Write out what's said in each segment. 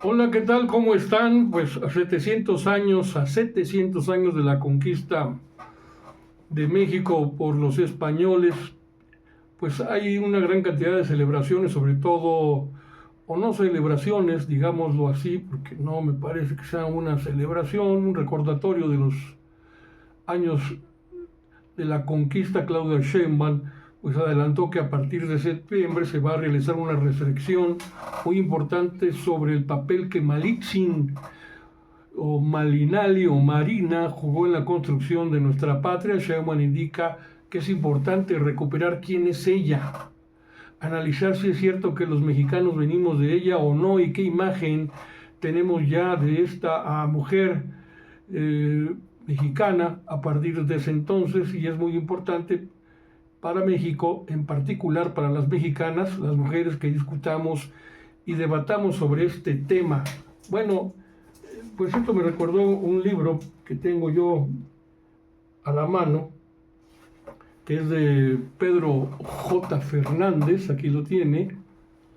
Hola, ¿qué tal? ¿Cómo están? Pues a 700 años de la conquista de México por los españoles, pues hay una gran cantidad de celebraciones, sobre todo, o no celebraciones, digámoslo así, porque no me parece que sea una celebración, un recordatorio de los años de la conquista. Claudia Sheinbaum pues adelantó que a partir de septiembre se va a realizar una reflexión muy importante sobre el papel que Malitzin o Malinali o Marina jugó en la construcción de nuestra patria. Sheinbaum indica que es importante recuperar quién es ella, analizar si es cierto que los mexicanos venimos de ella o no y qué imagen tenemos ya de esta mujer mexicana a partir de ese entonces, y es muy importante para México, en particular para las mexicanas, las mujeres, que discutamos y debatamos sobre este tema. Bueno, pues esto me recordó un libro que tengo yo a la mano, que es de Pedro J. Fernández, aquí lo tiene,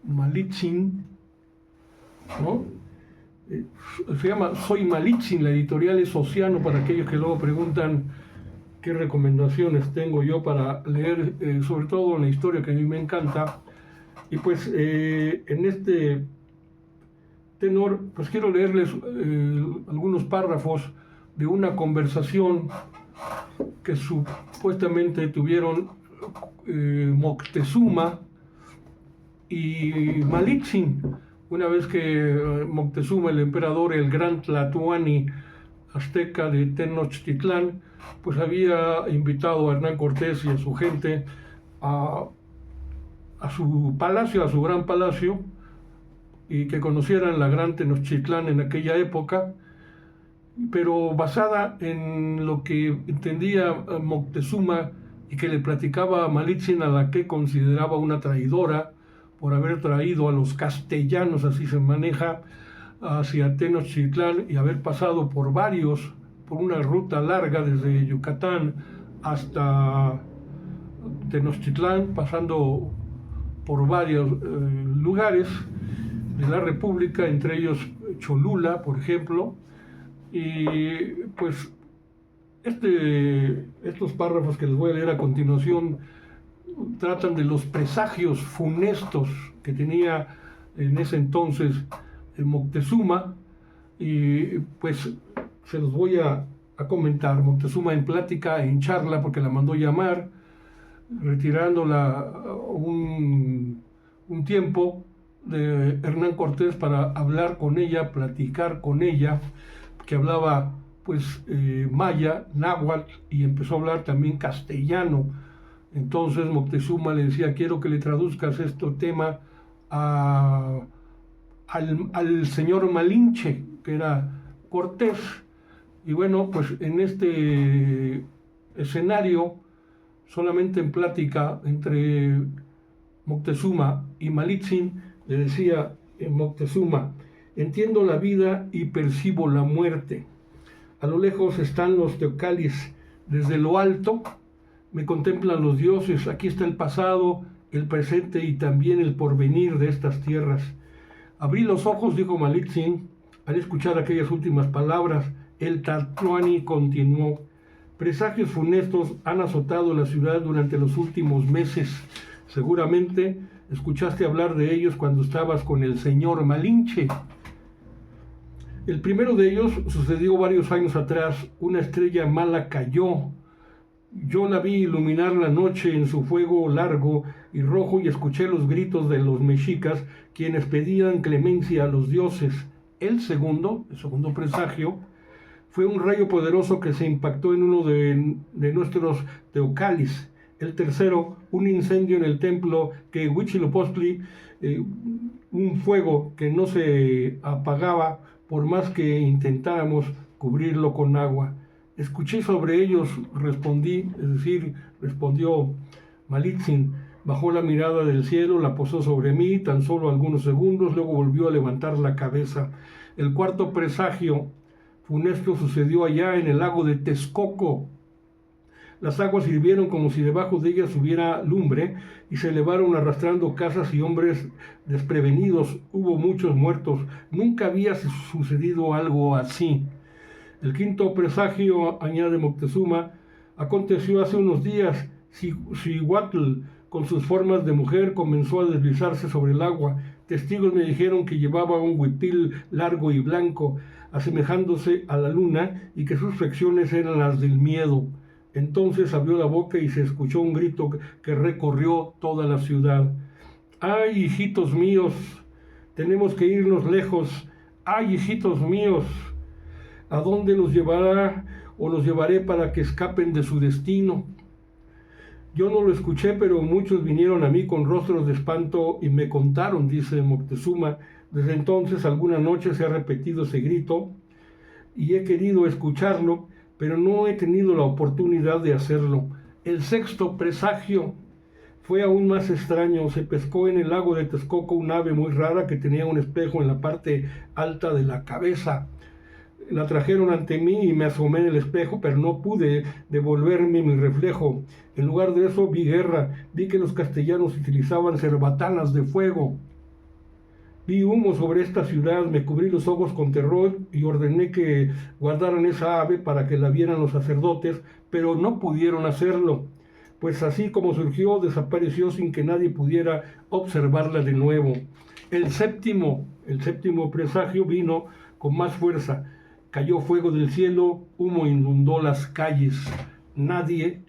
Malitzin, ¿no? Se llama Soy Malitzin, la editorial es Océano, para aquellos que luego preguntan qué recomendaciones tengo yo para leer, sobre todo en la historia que a mí me encanta. Y pues en este tenor, pues quiero leerles algunos párrafos de una conversación que supuestamente tuvieron Moctezuma y Malitzin, una vez que Moctezuma, el emperador, el gran Tlatoani azteca de Tenochtitlán, pues había invitado a Hernán Cortés y a su gente a su palacio, a su gran palacio, y que conocieran la gran Tenochtitlán en aquella época, pero basada en lo que entendía Moctezuma y que le platicaba a Malitzin, a la que consideraba una traidora por haber traído a los castellanos, así se maneja, hacia Tenochtitlán, y haber pasado por una ruta larga desde Yucatán hasta Tenochtitlán, pasando por varios lugares de la República, entre ellos Cholula, por ejemplo. Y pues estos párrafos que les voy a leer a continuación tratan de los presagios funestos que tenía en ese entonces Moctezuma, y pues se los voy a comentar. Moctezuma, en plática, en charla, porque la mandó llamar, retirándola un tiempo de Hernán Cortés para hablar con ella, platicar con ella, que hablaba pues maya, náhuatl, y empezó a hablar también castellano. Entonces Moctezuma le decía: quiero que le traduzcas este tema al señor Malinche, que era Cortés. Y bueno, pues en este escenario, solamente en plática entre Moctezuma y Malitzin, le decía Moctezuma: entiendo la vida y percibo la muerte. A lo lejos están los teocalis, desde lo alto me contemplan los dioses. Aquí está el pasado, el presente y también el porvenir de estas tierras. Abrí los ojos, dijo Malitzin, al escuchar aquellas últimas palabras. El Tlatoani continuó: presagios funestos han azotado la ciudad durante los últimos meses. Seguramente escuchaste hablar de ellos cuando estabas con el señor Malinche. El primero de ellos sucedió varios años atrás. Una estrella mala cayó. Yo la vi iluminar la noche en su fuego largo y rojo, y escuché los gritos de los mexicas, quienes pedían clemencia a los dioses. El segundo presagio, fue un rayo poderoso que se impactó en uno de nuestros teocalis. El tercero, un incendio en el templo que Huitzilopochtli, un fuego que no se apagaba por más que intentáramos cubrirlo con agua. Escuché sobre ellos, respondió Malitzin. Bajó la mirada del cielo, la posó sobre mí tan solo algunos segundos, luego volvió a levantar la cabeza. El cuarto presagio funesto sucedió allá en el lago de Texcoco. Las aguas hirvieron como si debajo de ellas hubiera lumbre y se elevaron arrastrando casas y hombres desprevenidos. Hubo muchos muertos. Nunca había sucedido algo así. El quinto presagio, añade Moctezuma, aconteció hace unos días. Cihuatl, con sus formas de mujer, comenzó a deslizarse sobre el agua. Testigos me dijeron que llevaba un huipil largo y blanco, asemejándose a la luna, y que sus facciones eran las del miedo. Entonces abrió la boca y se escuchó un grito que recorrió toda la ciudad. ¡Ay, hijitos míos! Tenemos que irnos lejos. ¡Ay, hijitos míos! ¿A dónde los llevará o los llevaré para que escapen de su destino? Yo no lo escuché, pero muchos vinieron a mí con rostros de espanto y me contaron, dice Moctezuma. Desde entonces, alguna noche se ha repetido ese grito y he querido escucharlo, pero no he tenido la oportunidad de hacerlo. El sexto presagio fue aún más extraño. Se pescó en el lago de Texcoco un ave muy rara que tenía un espejo en la parte alta de la cabeza. La trajeron ante mí y me asomé en el espejo, pero no pude devolverme mi reflejo. En lugar de eso vi guerra, vi que los castellanos utilizaban cerbatanas de fuego. Vi humo sobre esta ciudad, me cubrí los ojos con terror y ordené que guardaran esa ave para que la vieran los sacerdotes, pero no pudieron hacerlo, pues así como surgió, desapareció sin que nadie pudiera observarla de nuevo. El séptimo presagio vino con más fuerza. Cayó fuego del cielo, humo inundó las calles. Nadie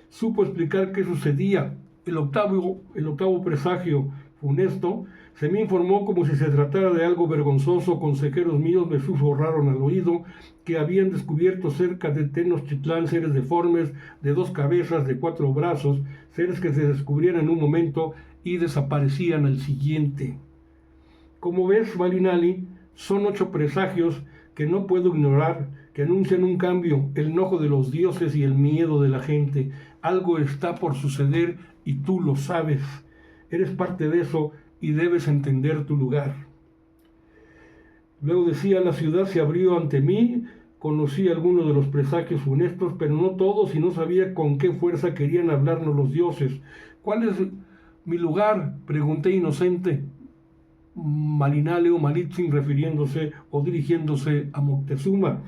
supo explicar qué sucedía. El octavo presagio funesto se me informó como si se tratara de algo vergonzoso. Consejeros míos me susurraron al oído que habían descubierto cerca de Tenochtitlán seres deformes, de 2 cabezas, de 4 brazos, seres que se descubrían en un momento y desaparecían al siguiente. Como ves, Malinali, son 8 presagios que no puedo ignorar, que anuncian un cambio, el enojo de los dioses y el miedo de la gente. Algo está por suceder y tú lo sabes. Eres parte de eso y debes entender tu lugar. Luego decía, la ciudad se abrió ante mí, conocí algunos de los presagios funestos, pero no todos, y no sabía con qué fuerza querían hablarnos los dioses. ¿Cuál es mi lugar?, pregunté inocente. Malinali o Malitzin, refiriéndose o dirigiéndose a Moctezuma.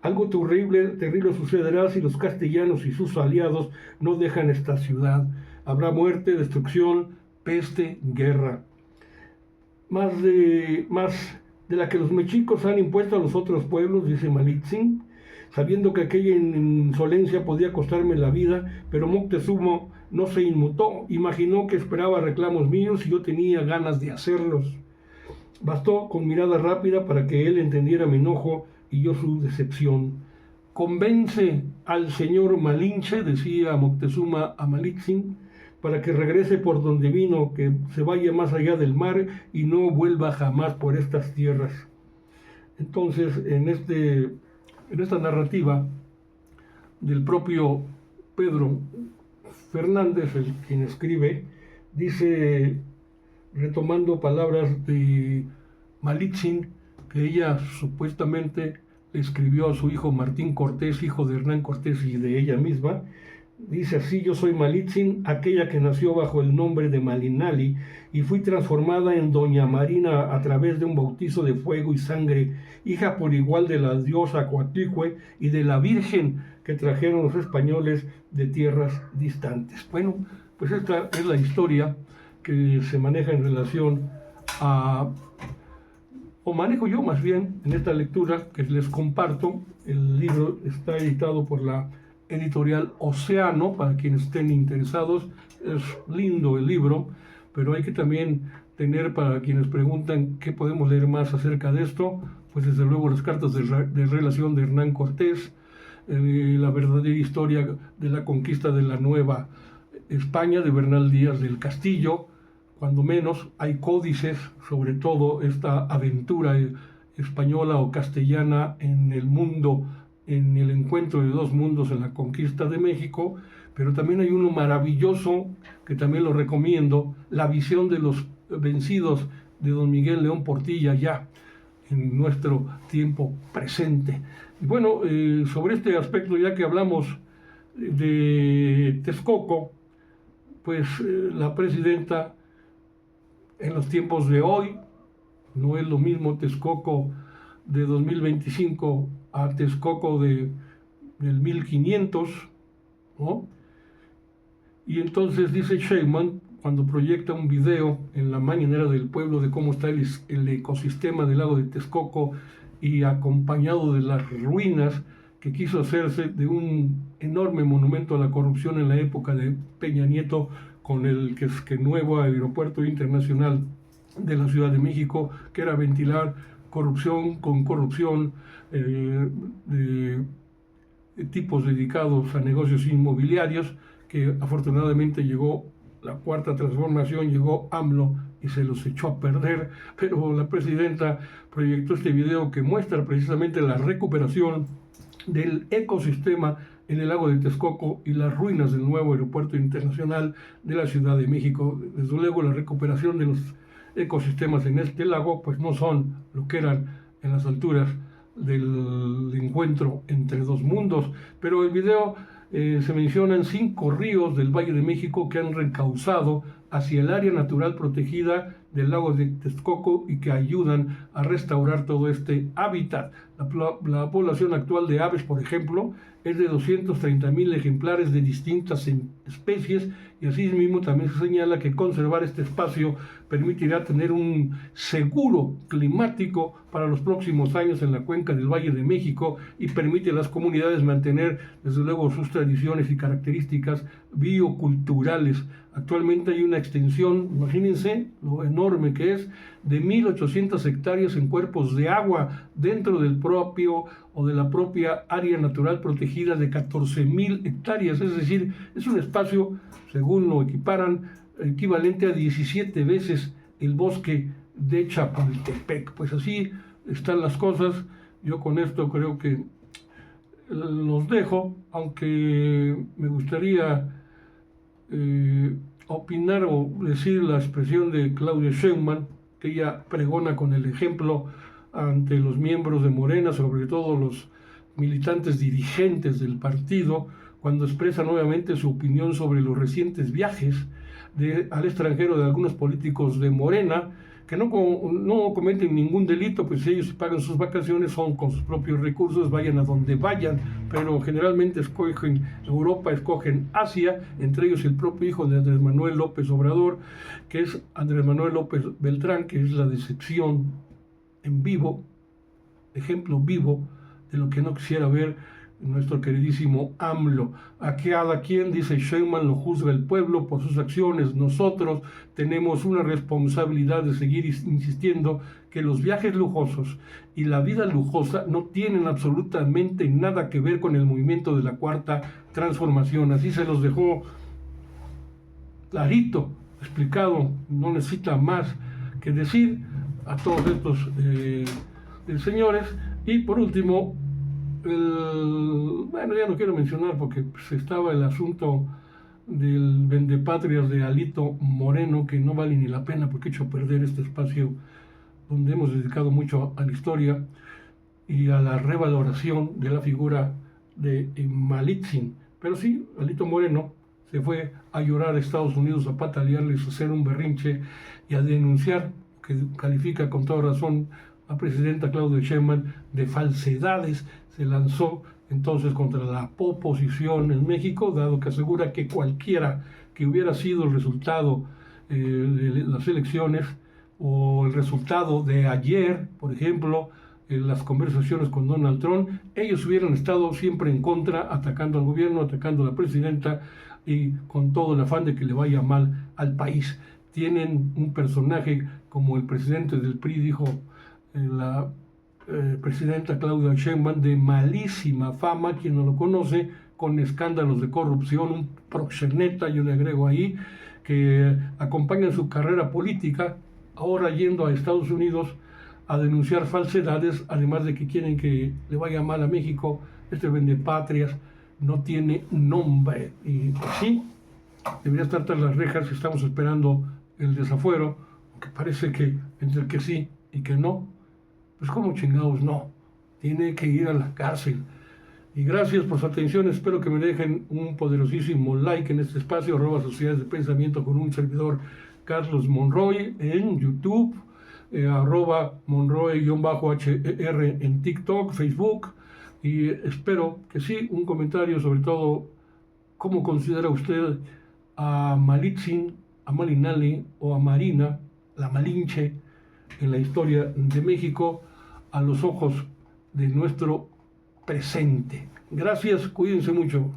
Algo terrible sucederá si los castellanos y sus aliados no dejan esta ciudad. Habrá muerte, destrucción, peste, guerra. Más de la que los mexicos han impuesto a los otros pueblos, dice Malitzin, sabiendo que aquella insolencia podía costarme la vida, pero Moctezuma no se inmutó, imaginó que esperaba reclamos míos y yo tenía ganas de hacerlos. Bastó con mirada rápida para que él entendiera mi enojo y yo su decepción. Convence al señor Malinche, decía Moctezuma a Malitzin, para que regrese por donde vino, que se vaya más allá del mar y no vuelva jamás por estas tierras. Entonces, en esta narrativa del propio Pedro Fernández, quien escribe, dice, retomando palabras de Malitzin, que ella supuestamente le escribió a su hijo Martín Cortés, hijo de Hernán Cortés y de ella misma, dice así: yo soy Malitzin, aquella que nació bajo el nombre de Malinali, y fui transformada en Doña Marina a través de un bautizo de fuego y sangre, hija por igual de la diosa Coatlicue y de la Virgen que trajeron los españoles de tierras distantes. Bueno, pues esta es la historia que se maneja en relación a, o manejo yo más bien, en esta lectura que les comparto. El libro está editado por la editorial Océano, para quienes estén interesados. Es lindo el libro, pero hay que también tener, para quienes preguntan qué podemos leer más acerca de esto, pues desde luego las cartas de relación de Hernán Cortés, la verdadera historia de la conquista de la Nueva España de Bernal Díaz del Castillo. Cuando menos hay códices sobre todo esta aventura española o castellana en el mundo, en el encuentro de 2 mundos en la conquista de México. Pero también hay uno maravilloso que también lo recomiendo, La visión de los vencidos, de don Miguel León Portilla, ya en nuestro tiempo presente. Y bueno, sobre este aspecto, ya que hablamos de Texcoco, pues la presidenta en los tiempos de hoy, no es lo mismo Texcoco de 2025 a Texcoco del 1500, ¿no? Y entonces dice Sheinbaum, cuando proyecta un video en la mañanera del pueblo de cómo está el ecosistema del lago de Texcoco y acompañado de las ruinas que quiso hacerse de un enorme monumento a la corrupción en la época de Peña Nieto con el que nuevo aeropuerto internacional de la Ciudad de México, que era ventilar corrupción con corrupción, de tipos dedicados a negocios inmobiliarios, que afortunadamente llegó la cuarta transformación, llegó AMLO y se los echó a perder, pero la presidenta proyectó este video que muestra precisamente la recuperación del ecosistema en el lago de Texcoco y las ruinas del nuevo aeropuerto internacional de la Ciudad de México. Desde luego la recuperación de los ecosistemas en este lago pues no son lo que eran en las alturas del encuentro entre dos mundos, pero el video se mencionan 5 ríos del Valle de México que han reencauzado hacia el área natural protegida del lago de Texcoco y que ayudan a restaurar todo este hábitat. La población actual de aves, por ejemplo, es de 230,000 ejemplares de distintas especies, y asimismo también se señala que conservar este espacio permitirá tener un seguro climático para los próximos años en la cuenca del Valle de México y permite a las comunidades mantener desde luego sus tradiciones y características bioculturales. Actualmente hay una extensión, imagínense lo enorme que es, de 1.800 hectáreas en cuerpos de agua dentro del propio o de la propia área natural protegida de 14,000 hectáreas, es decir, es un espacio, según lo equiparan, equivalente a 17 veces el bosque de Chapultepec. Pues así están las cosas. Yo con esto creo que los dejo, aunque me gustaría opinar o decir la expresión de Claudia Sheinbaum, que ella pregona con el ejemplo ante los miembros de Morena, sobre todo los militantes dirigentes del partido, cuando expresa nuevamente su opinión sobre los recientes viajes al extranjero de algunos políticos de Morena, que no cometen ningún delito, pues si ellos pagan sus vacaciones son con sus propios recursos, vayan a donde vayan, pero generalmente escogen Europa, escogen Asia, entre ellos el propio hijo de Andrés Manuel López Obrador, que es Andrés Manuel López Beltrán, que es la decepción en vivo, ejemplo vivo de lo que no quisiera ver nuestro queridísimo AMLO. A cada quien, dice Sheinbaum, lo juzga el pueblo por sus acciones. Nosotros tenemos una responsabilidad de seguir insistiendo que los viajes lujosos y la vida lujosa no tienen absolutamente nada que ver con el movimiento de la cuarta transformación. Así se los dejó clarito, explicado, no necesita más que decir a todos estos señores. Y por último, bueno, ya no quiero mencionar porque pues, estaba el asunto del vendepatrias de Alito Moreno, que no vale ni la pena porque he hecho perder este espacio donde hemos dedicado mucho a la historia y a la revaloración de la figura de Malitzin. Pero sí, Alito Moreno se fue a llorar a Estados Unidos, a patalearles, a hacer un berrinche y a denunciar, que califica con toda razón la presidenta Claudia Sheinbaum, de falsedades. Se lanzó entonces contra la oposición en México, dado que asegura que cualquiera que hubiera sido el resultado de las elecciones o el resultado de ayer, por ejemplo, en las conversaciones con Donald Trump, ellos hubieran estado siempre en contra, atacando al gobierno, atacando a la presidenta y con todo el afán de que le vaya mal al país. Tienen un personaje como el presidente del PRI, dijo la presidenta Claudia Sheinbaum, de malísima fama, quien no lo conoce, con escándalos de corrupción, un proxeneta, yo le agrego ahí, que acompaña su carrera política, ahora yendo a Estados Unidos a denunciar falsedades, además de que quieren que le vaya mal a México. Este vendepatrias no tiene nombre, y pues sí, debería estar tras las rejas. Estamos esperando el desafuero, aunque parece que entre que sí y que no, pues como chingados no, tiene que ir a la cárcel. Y gracias por su atención. Espero que me dejen un poderosísimo like en este espacio, @Sociedades de Pensamiento con un servidor, Carlos Monroy, en YouTube, @Monroy_HER en TikTok, Facebook. Y espero que sí, un comentario sobre todo, ¿cómo considera usted a Malitzin, a Malinali o a Marina, la Malinche, en la historia de México, a los ojos de nuestro presente? Gracias, cuídense mucho.